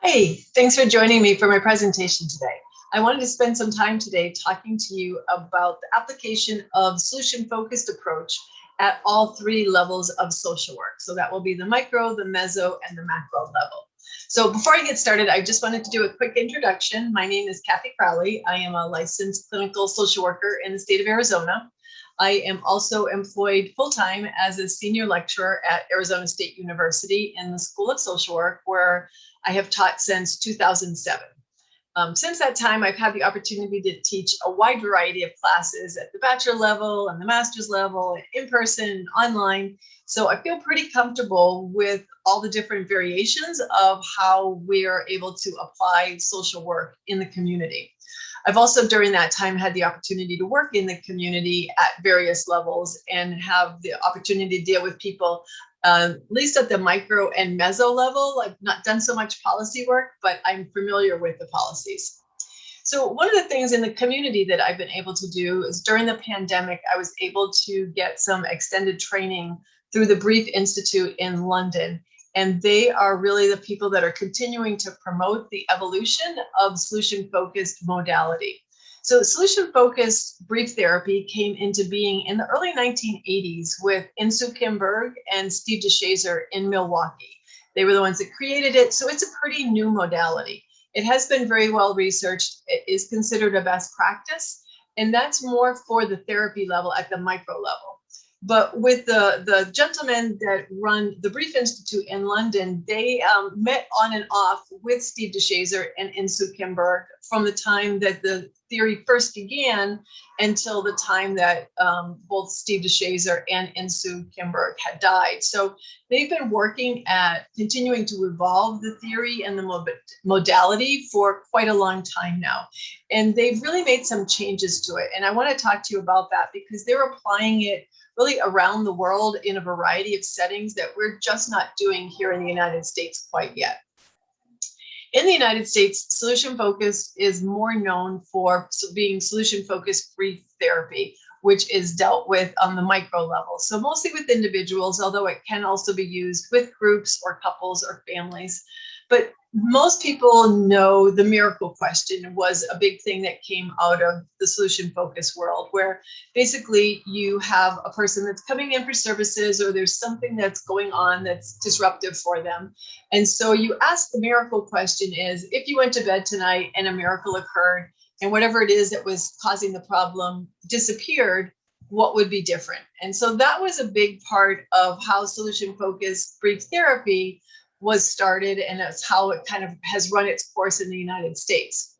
Hey, thanks for joining me for my presentation today. I wanted to spend some time today talking to you about the application of solution-focused approach at all three levels of social work. So that will be the micro, the meso, and the macro level. So before I get started, I just wanted to do a quick introduction. My name is Katherine Crowley. I am a licensed clinical social worker in the state of Arizona. I am also employed full-time as a senior lecturer at Arizona State University in the School of Social Work, where I have taught since 2007. Since that time, I've had the opportunity to teach a wide variety of classes at the bachelor level and the master's level, in person, online. So I feel pretty comfortable with all the different variations of how we are able to apply social work in the community. I've also during that time had the opportunity to work in the community at various levels and have the opportunity to deal with people, at least at the micro and meso level. I've not done so much policy work, but I'm familiar with the policies. So one of the things in the community that I've been able to do is during the pandemic, I was able to get some extended training through the Brief Institute in London. And they are really the people that are continuing to promote the evolution of solution-focused modality. So solution-focused brief therapy came into being in the early 1980s with Insoo Kim Berg and Steve DeShazer in Milwaukee. They were the ones that created it, so it's a pretty new modality. It has been very well researched. It is considered a best practice, and that's more for the therapy level at the micro level. But with the gentlemen that run the Brief Institute in London, they met on and off with Steve DeShazer and Insoo Kim Berg from the time that the theory first began until the time that both Steve DeShazer and Insoo Kim Berg had died. So they've been working at continuing to evolve the theory and the modality for quite a long time now. And they've really made some changes to it. And I want to talk to you about that because they're applying it really around the world in a variety of settings that we're just not doing here in the United States quite yet. In the United States, solution-focused is more known for being solution-focused brief therapy, which is dealt with on the micro level. So mostly with individuals, although it can also be used with groups or couples or families. But most people know the miracle question was a big thing that came out of the solution-focused world, where basically you have a person that's coming in for services or there's something that's going on that's disruptive for them. And so you ask the miracle question is, if you went to bed tonight and a miracle occurred and whatever it is that was causing the problem disappeared, what would be different? And so that was a big part of how solution-focused brief therapy was started, and that's how it kind of has run its course in the United States.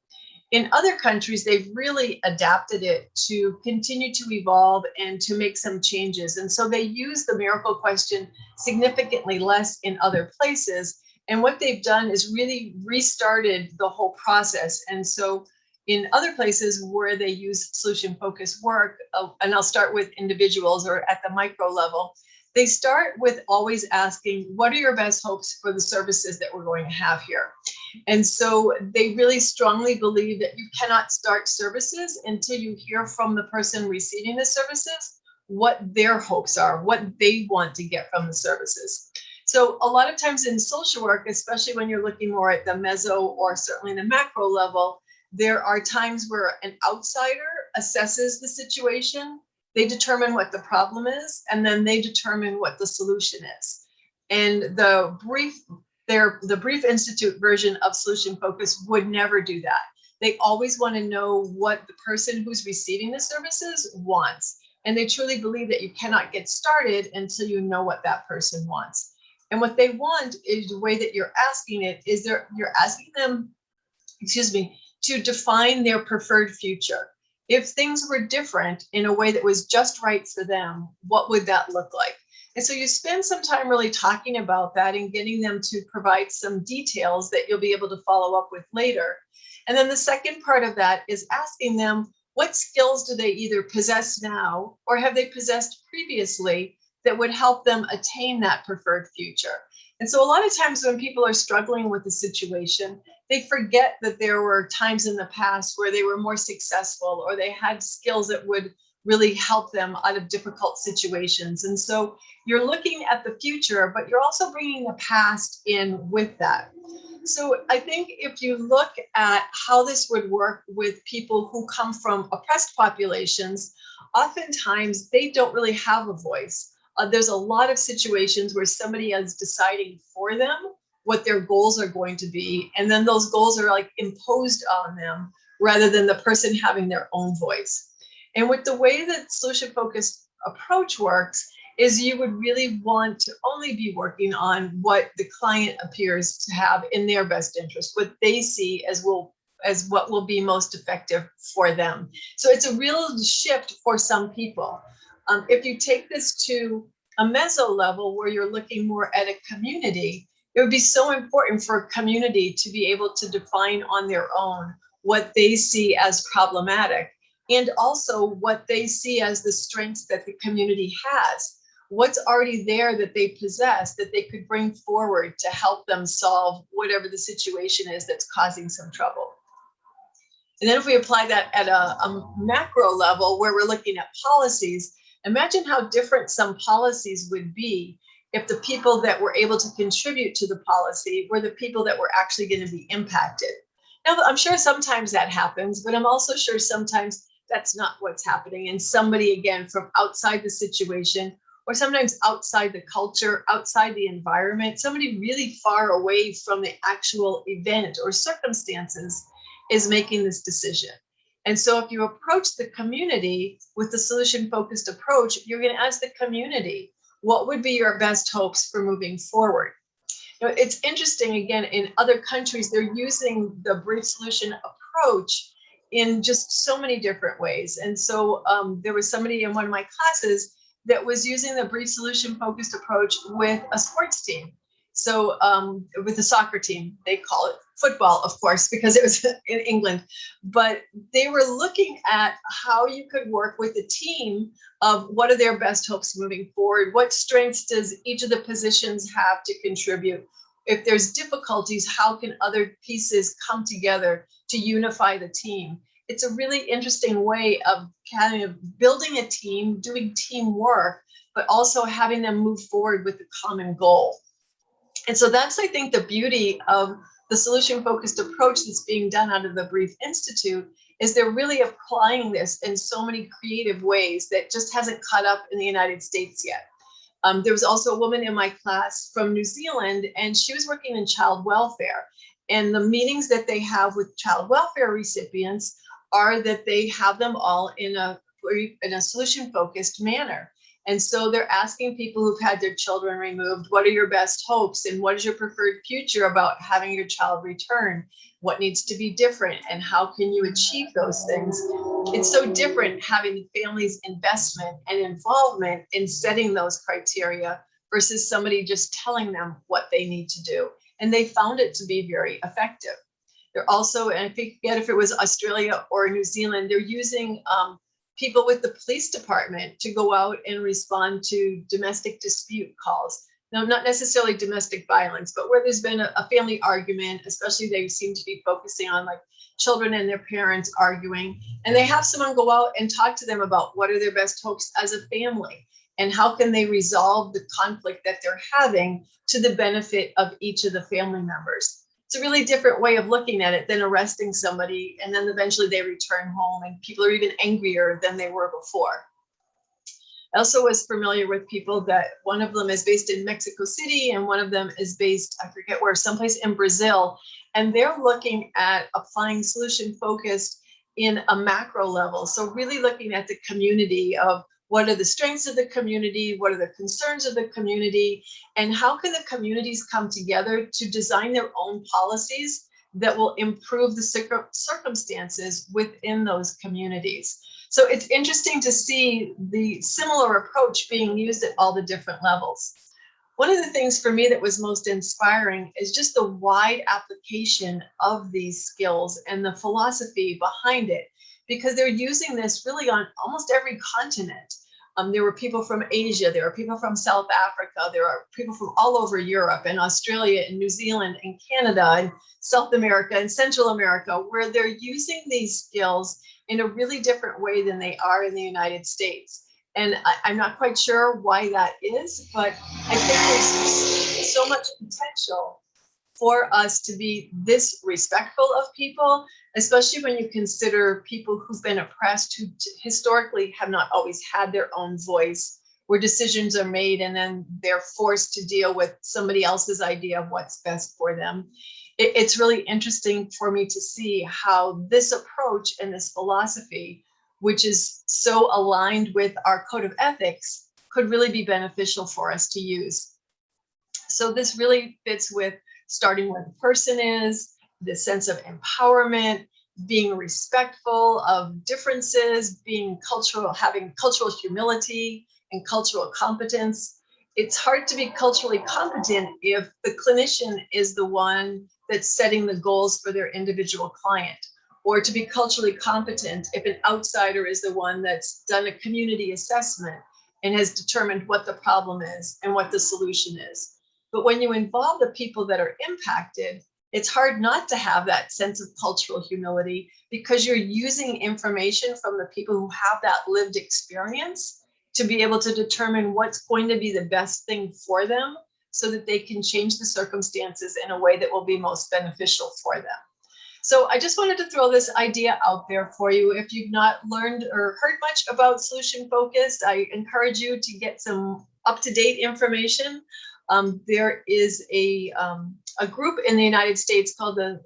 In other countries, they've really adapted it to continue to evolve and to make some changes. And so they use the miracle question significantly less in other places. And what they've done is really restarted the whole process. And so in other places where they use solution-focused work, and I'll start with individuals or at the micro level, they start with always asking, what are your best hopes for the services that we're going to have here? And so they really strongly believe that you cannot start services until you hear from the person receiving the services what their hopes are, what they want to get from the services. So a lot of times in social work, especially when you're looking more at the meso or certainly the macro level, there are times where an outsider assesses the situation. They determine what the problem is, and then they determine what the solution is. And the Brief Institute version of Solution Focus would never do that. They always want to know what the person who's receiving the services wants. And they truly believe that you cannot get started until you know what that person wants. And what they want is the way that you're asking it is you're asking them, to define their preferred future. If things were different in a way that was just right for them, what would that look like? And so you spend some time really talking about that and getting them to provide some details that you'll be able to follow up with later. And then the second part of that is asking them, what skills do they either possess now or have they possessed previously that would help them attain that preferred future? And so a lot of times when people are struggling with a situation, they forget that there were times in the past where they were more successful or they had skills that would really help them out of difficult situations. And so you're looking at the future, but you're also bringing the past in with that. So I think if you look at how this would work with people who come from oppressed populations, oftentimes they don't really have a voice. There's a lot of situations where somebody is deciding for them what their goals are going to be, and then those goals are like imposed on them rather than the person having their own voice. And with the way that solution focused approach works is you would really want to only be working on what the client appears to have in their best interest, what they see as what will be most effective for them. So it's a real shift for some people. If you take this to a meso level where you're looking more at a community, it would be so important for a community to be able to define on their own what they see as problematic, and also what they see as the strengths that the community has. What's already there that they possess that they could bring forward to help them solve whatever the situation is that's causing some trouble. And then if we apply that at a macro level where we're looking at policies, imagine how different some policies would be if the people that were able to contribute to the policy were the people that were actually going to be impacted. Now, I'm sure sometimes that happens, but I'm also sure sometimes that's not what's happening. And somebody, again, from outside the situation, or sometimes outside the culture, outside the environment, somebody really far away from the actual event or circumstances is making this decision. And so if you approach the community with the solution-focused approach, you're going to ask the community, what would be your best hopes for moving forward? You know, it's interesting, again, in other countries, they're using the brief solution approach in just so many different ways. And so there was somebody in one of my classes that was using the brief solution focused approach with a sports team. So with the soccer team, they call it football, of course, because it was in England. But they were looking at how you could work with a team of what are their best hopes moving forward? What strengths does each of the positions have to contribute? If there's difficulties, how can other pieces come together to unify the team? It's a really interesting way of kind of building a team, doing teamwork, but also having them move forward with a common goal. And so that's, I think, the beauty of the solution-focused approach that's being done out of the Brief Institute, is they're really applying this in so many creative ways that just hasn't caught up in the United States yet. There was also a woman in my class from New Zealand, and she was working in child welfare. And the meetings that they have with child welfare recipients are that they have them all in a solution-focused manner. And so they're asking people who've had their children removed, what are your best hopes and what is your preferred future about having your child return? What needs to be different and how can you achieve those things? It's so different having the family's investment and involvement in setting those criteria versus somebody just telling them what they need to do. And they found it to be very effective. They're also, and I forget if it was Australia or New Zealand, they're using people with the police department to go out and respond to domestic dispute calls. Now, not necessarily domestic violence, but where there's been a family argument, especially they seem to be focusing on like children and their parents arguing, and they have someone go out and talk to them about what are their best hopes as a family and how can they resolve the conflict that they're having to the benefit of each of the family members. It's a really different way of looking at it than arresting somebody and then eventually they return home and people are even angrier than they were before. I also was familiar with people that one of them is based in Mexico City and one of them is based, I forget where, someplace in Brazil. And they're looking at applying solution focused in a macro level. So really looking at the community of what are the strengths of the community, what are the concerns of the community, and how can the communities come together to design their own policies that will improve the circumstances within those communities. So it's interesting to see the similar approach being used at all the different levels. One of the things for me that was most inspiring is just the wide application of these skills and the philosophy behind it, because they're using this really on almost every continent. There were people from Asia, there are people from South Africa, there are people from all over Europe and Australia and New Zealand and Canada and South America and Central America, where they're using these skills in a really different way than they are in the United States. And I'm not quite sure why that is, but I think there's so much potential for us to be this respectful of people, especially when you consider people who've been oppressed, who historically have not always had their own voice, where decisions are made and then they're forced to deal with somebody else's idea of what's best for them. It's really interesting for me to see how this approach and this philosophy, which is so aligned with our code of ethics, could really be beneficial for us to use. So this really fits with starting where the person is, the sense of empowerment, being respectful of differences, being cultural, having cultural humility and cultural competence. It's hard to be culturally competent if the clinician is the one that's setting the goals for their individual client, or to be culturally competent if an outsider is the one that's done a community assessment and has determined what the problem is and what the solution is. But when you involve the people that are impacted, it's hard not to have that sense of cultural humility, because you're using information from the people who have that lived experience to be able to determine what's going to be the best thing for them, so that they can change the circumstances in a way that will be most beneficial for them. So I just wanted to throw this idea out there for you. If you've not learned or heard much about solution focused, I encourage you to get some up-to-date information. There is a group in the United States called the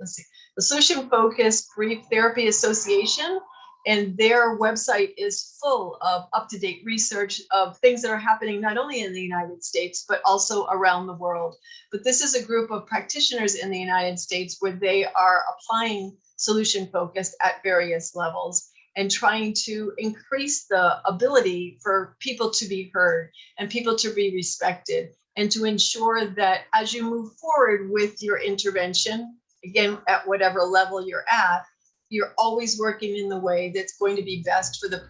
Solution Focused Grief Therapy Association, and their website is full of up-to-date research of things that are happening not only in the United States, but also around the world. But this is a group of practitioners in the United States where they are applying solution focused at various levels and trying to increase the ability for people to be heard and people to be respected, and to ensure that as you move forward with your intervention, again, at whatever level you're at, you're always working in the way that's going to be best for the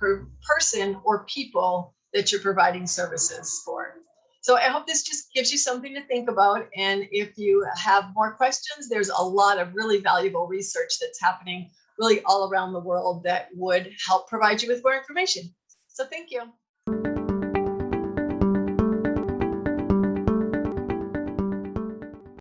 person or people that you're providing services for. So I hope this just gives you something to think about. And if you have more questions, there's a lot of really valuable research that's happening really all around the world that would help provide you with more information. So thank you.